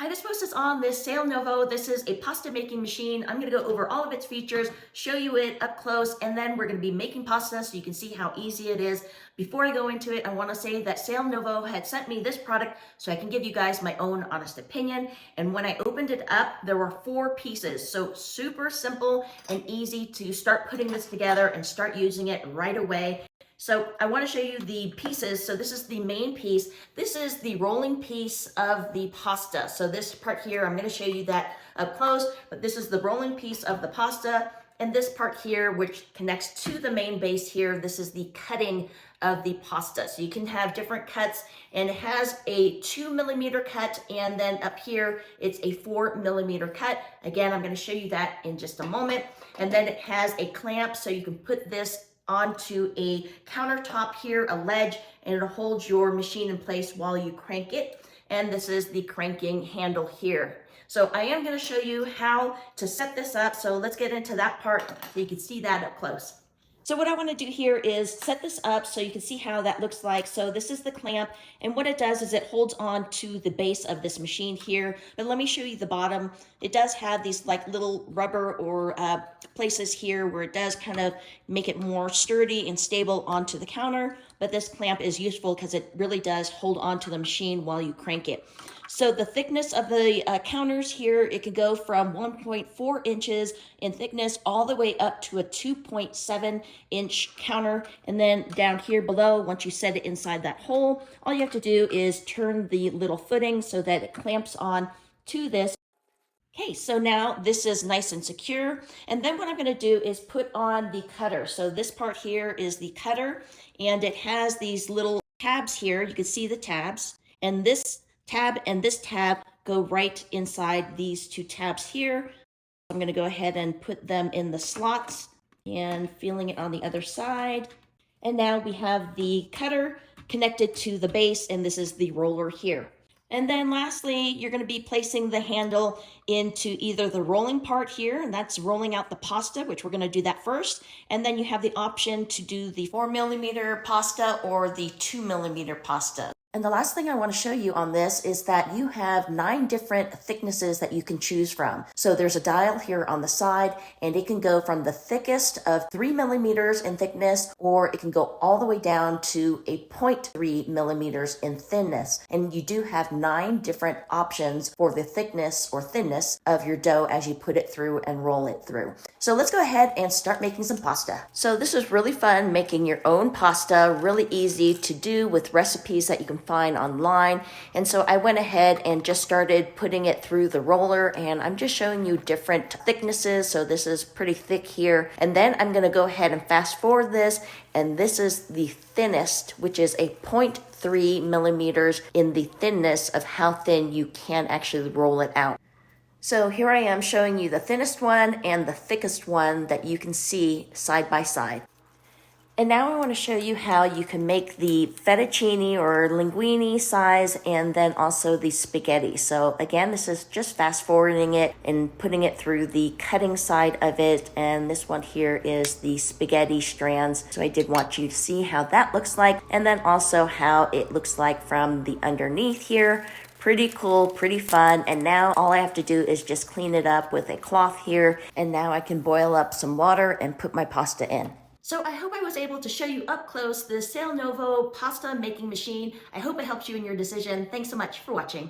Hi, this post is on this Sailnovo. This is a pasta making machine. I'm gonna go over all of its features, show you it up close, and then we're gonna be making pasta so you can see how easy it is. Before I go into it, I wanna say that Sailnovo had sent me this product so I can give you guys my own honest opinion. And when I opened it up, there were 4 pieces. So super simple and easy to start putting this together and start using it right away. So I want to show you the pieces. So this is the main piece. This is the rolling piece of the pasta. So this part here, I'm going to show you that up close, but this is the rolling piece of the pasta. And this part here, which connects to the main base here, this is the cutting of the pasta. So you can have different cuts, and it has a 2 millimeter cut, and then up here, it's a 4 millimeter cut. Again, I'm going to show you that in just a moment. And then it has a clamp, so you can put this onto a countertop here, a ledge, and it'll hold your machine in place while you crank it. And this is the cranking handle here. So I am going to show you how to set this up. So let's get into that part so you can see that up close. So what I want to do here is set this up so you can see how that looks like. So this is the clamp, and what it does is it holds on to the base of this machine here. But let me show you the bottom. It does have these like little rubber or places here where it does kind of make it more sturdy and stable onto the counter. But this clamp is useful because it really does hold on to the machine while you crank it. So the thickness of the counters here, it can go from 1.4 inches in thickness all the way up to a 2.7-inch counter. And then down here below, once you set it inside that hole, all you have to do is turn the little footing so that it clamps on to this. Okay, so now this is nice and secure. And then what I'm going to do is put on the cutter. So this part here is the cutter, and it has these little tabs here. You can see the tabs, and this tab and this tab go right inside these 2 tabs here. I'm going to go ahead and put them in the slots and feeling it on the other side. And now we have the cutter connected to the base, and this is the roller here. And then lastly, you're going to be placing the handle into either the rolling part here, and that's rolling out the pasta, which we're going to do that first. And then you have the option to do the 4 millimeter pasta or the 2 millimeter pasta. And the last thing I want to show you on this is that you have 9 different thicknesses that you can choose from. So there's a dial here on the side, and it can go from the thickest of 3 millimeters in thickness, or it can go all the way down to a 0.3 millimeters in thinness. And you do have 9 different options for the thickness or thinness of your dough as you put it through and roll it through. So let's go ahead and start making some pasta. So this is really fun, making your own pasta, really easy to do with recipes that you can find online. And so I went ahead and just started putting it through the roller, and I'm just showing you different thicknesses. So this is pretty thick here. And then I'm going to go ahead and fast forward this, and this is the thinnest, which is a 0.3 millimeters in the thinness of how thin you can actually roll it out. So here I am showing you the thinnest one and the thickest one that you can see side by side. And now I want to show you how you can make the fettuccine or linguine size, and then also the spaghetti. So again, this is just fast forwarding it and putting it through the cutting side of it. And this one here is the spaghetti strands. So I did want you to see how that looks like, and then also how it looks like from the underneath here. Pretty cool, pretty fun. And now all I have to do is just clean it up with a cloth here. And now I can boil up some water and put my pasta in. So I hope I was able to show you up close the Sailnovo pasta making machine. I hope it helps you in your decision. Thanks so much for watching.